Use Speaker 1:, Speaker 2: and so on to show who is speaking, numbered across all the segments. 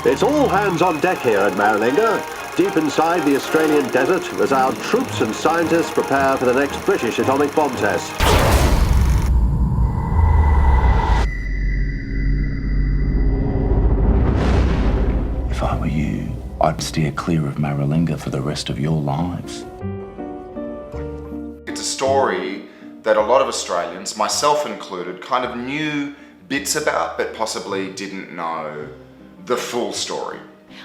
Speaker 1: It's all hands on deck here at Maralinga, deep inside the Australian desert, as our troops and scientists prepare for the next British atomic bomb test.
Speaker 2: If I were you, I'd steer clear of Maralinga for the rest of your lives.
Speaker 3: It's a story that a lot of Australians, myself included, kind of knew bits about, but possibly didn't know the full story.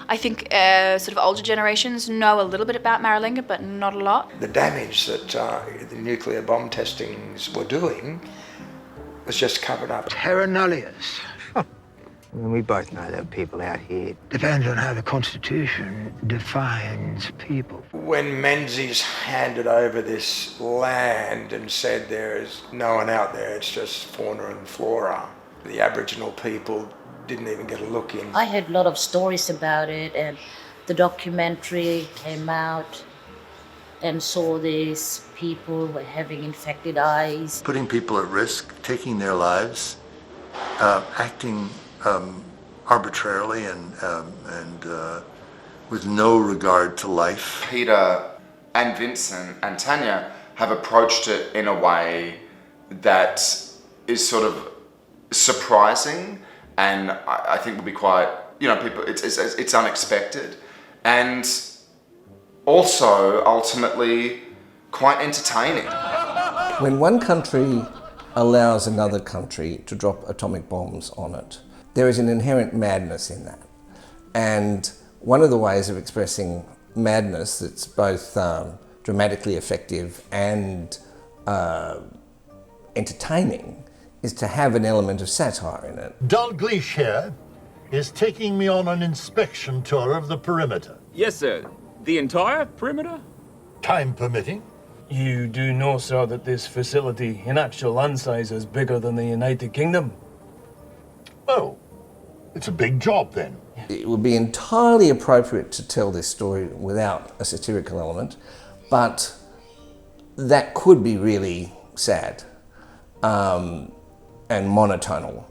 Speaker 4: I think sort of older generations know a little bit about Maralinga, but not a lot.
Speaker 5: The damage that the nuclear bomb testings were doing was just covered up.
Speaker 6: Paranollias. And we both know there are people out here. Depends on how the Constitution defines people.
Speaker 5: When Menzies handed over this land and said there is no one out there, it's just fauna and flora, the Aboriginal people didn't even get a look in.
Speaker 7: I heard a lot of stories about it, and the documentary came out and saw these people were having infected eyes.
Speaker 8: Putting people at risk, taking their lives, acting arbitrarily and with no regard to life.
Speaker 3: Peter and Vincent and Tanya have approached it in a way that is sort of surprising, and I think will be quite, people, it's unexpected, and also ultimately quite entertaining.
Speaker 9: When one country allows another country to drop atomic bombs on it, there is an inherent madness in that. And one of the ways of expressing madness that's both dramatically effective and entertaining is to have an element of satire in it.
Speaker 10: Dalgleish here is taking me on an inspection tour of the perimeter.
Speaker 11: Yes, sir. The entire perimeter?
Speaker 10: Time permitting.
Speaker 12: You do know, sir, that this facility in actual land size is bigger than the United Kingdom?
Speaker 10: Oh, it's a big job then.
Speaker 9: It would be entirely appropriate to tell this story without a satirical element, but that could be really sad. And monotonal.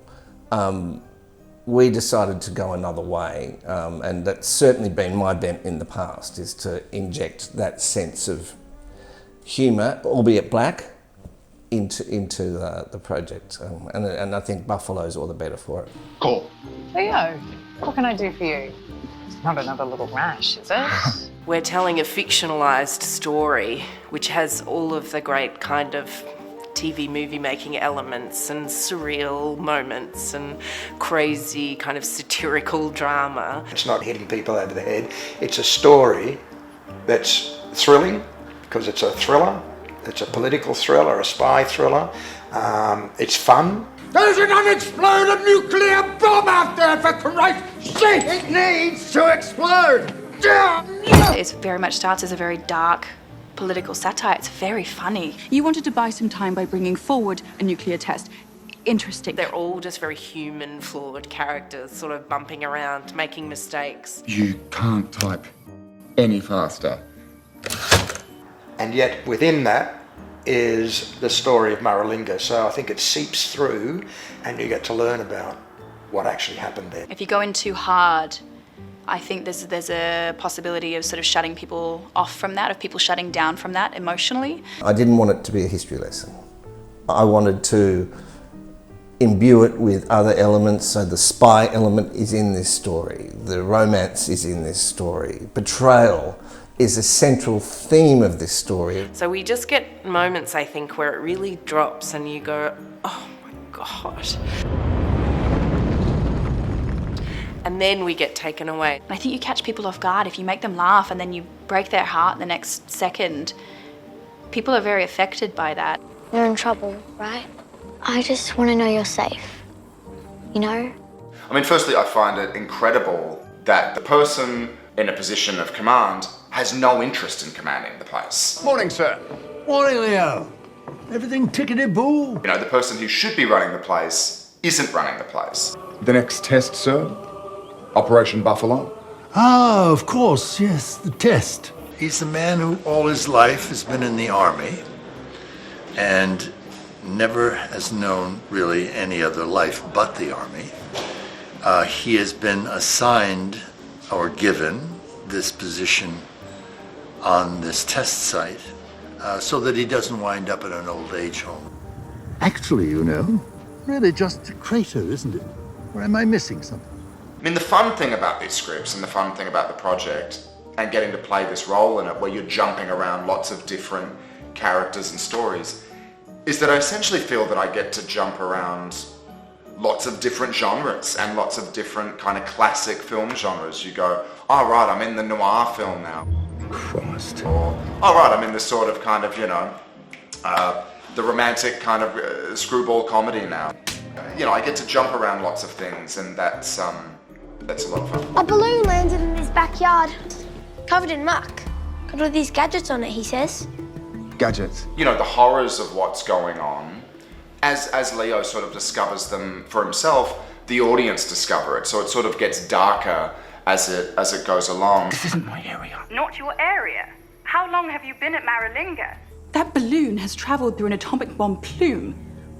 Speaker 9: We decided to go another way, and that's certainly been my bent in the past, is to inject that sense of humour, albeit black, into the project. And I think Buffalo's all the better for it.
Speaker 10: Cool.
Speaker 13: Theo, what can I do for you? It's not another little rash, is it?
Speaker 14: We're telling a fictionalised story which has all of the great kind of TV movie making elements and surreal moments and crazy kind of satirical drama.
Speaker 5: It's not hitting people over the head. It's a story that's thrilling because it's a thriller. It's a political thriller, a spy thriller. It's fun.
Speaker 6: There's an unexploded nuclear bomb out there, for Christ's sake! It needs to explode!
Speaker 4: It very much starts as a very dark political satire. It's very funny.
Speaker 15: You wanted to buy some time by bringing forward a nuclear test. Interesting.
Speaker 14: They're all just very human, flawed characters, sort of bumping around, making mistakes.
Speaker 16: You can't type any faster.
Speaker 5: And yet within that is the story of Maralinga. So I think it seeps through and you get to learn about what actually happened there.
Speaker 4: If you go in too hard, I think there's a possibility of sort of shutting people off from that, of people shutting down from that emotionally.
Speaker 9: I didn't want it to be a history lesson. I wanted to imbue it with other elements, so the spy element is in this story, the romance is in this story, betrayal is a central theme of this story.
Speaker 14: So we just get moments, I think, where it really drops and you go, oh my God. And then we get taken away.
Speaker 4: I think you catch people off guard if you make them laugh and then you break their heart the next second. People are very affected by that.
Speaker 17: You're in trouble, right? I just want to know you're safe, you know?
Speaker 3: I mean, firstly, I find it incredible that the person in a position of command has no interest in commanding the place.
Speaker 10: Morning, sir. Morning, Leo. Everything tickety-boo?
Speaker 3: You know, the person who should be running the place isn't running the place.
Speaker 16: The next test, sir? Operation Buffalo?
Speaker 10: Ah, of course, yes, the test.
Speaker 8: He's the man who all his life has been in the army and never has known really any other life but the army. He has been assigned or given this position on this test site so that he doesn't wind up in an old age home.
Speaker 10: Actually, you know, really just a crater, isn't it? Or am I missing something?
Speaker 3: I mean, the fun thing about these scripts and the fun thing about the project and getting to play this role in it where you're jumping around lots of different characters and stories is that I essentially feel that I get to jump around lots of different genres and lots of different kind of classic film genres. You go, oh right, I'm in the noir film now.
Speaker 2: Christ.
Speaker 3: Or, oh right, I'm in this sort of kind of, you know, the romantic kind of screwball comedy now. You know, I get to jump around lots of things, and that's a lot of fun.
Speaker 17: A balloon landed in his backyard, covered in muck. Got all these gadgets on it, he says.
Speaker 16: Gadgets?
Speaker 3: You know, the horrors of what's going on, as Leo sort of discovers them for himself, the audience discover it. So it sort of gets darker as it goes along.
Speaker 2: This isn't my area.
Speaker 15: Not your area? How long have you been at Maralinga? That balloon has travelled through an atomic bomb plume.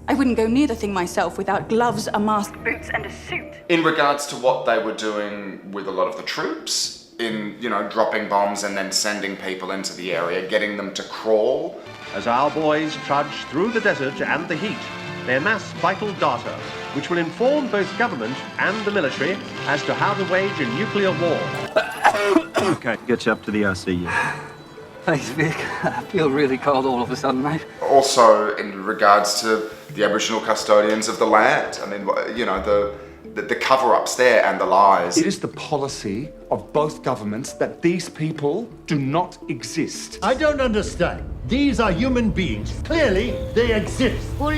Speaker 15: I wouldn't go near the thing myself without gloves, a mask, boots, and a suit.
Speaker 3: In regards to what they were doing with a lot of the troops, in, you know, dropping bombs and then sending people into the area, getting them to crawl.
Speaker 1: As our boys trudge through the desert and the heat, they amass vital data, which will inform both government and the military as to how to wage a nuclear war.
Speaker 18: Okay, get you up to the RCU.
Speaker 19: Thanks, Vic. I feel really cold all of a sudden, mate.
Speaker 3: Also, in regards to the Aboriginal custodians of the land, I mean, you know, the cover-ups there and the lies.
Speaker 16: It is the policy of both governments that these people do not exist.
Speaker 10: I don't understand. These are human beings. Clearly, they exist.
Speaker 7: We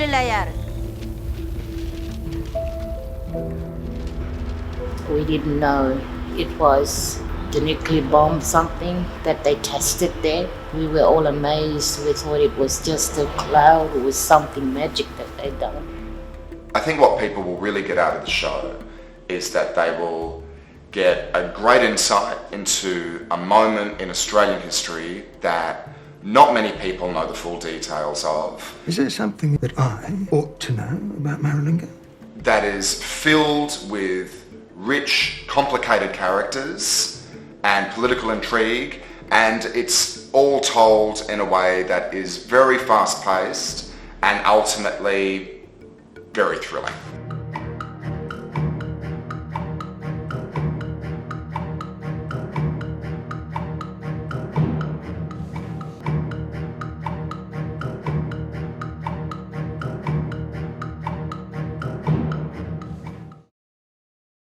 Speaker 7: didn't know it was the nuclear bomb, something that they tested there. We were all amazed. We thought it was just a cloud. It was something magic that they'd done.
Speaker 3: I think what people will really get out of the show is that they will get a great insight into a moment in Australian history that not many people know the full details of.
Speaker 6: Is there something that I ought to know about Maralinga?
Speaker 3: That is filled with rich, complicated characters and political intrigue, and it's all told in a way that is very fast-paced and ultimately very thrilling.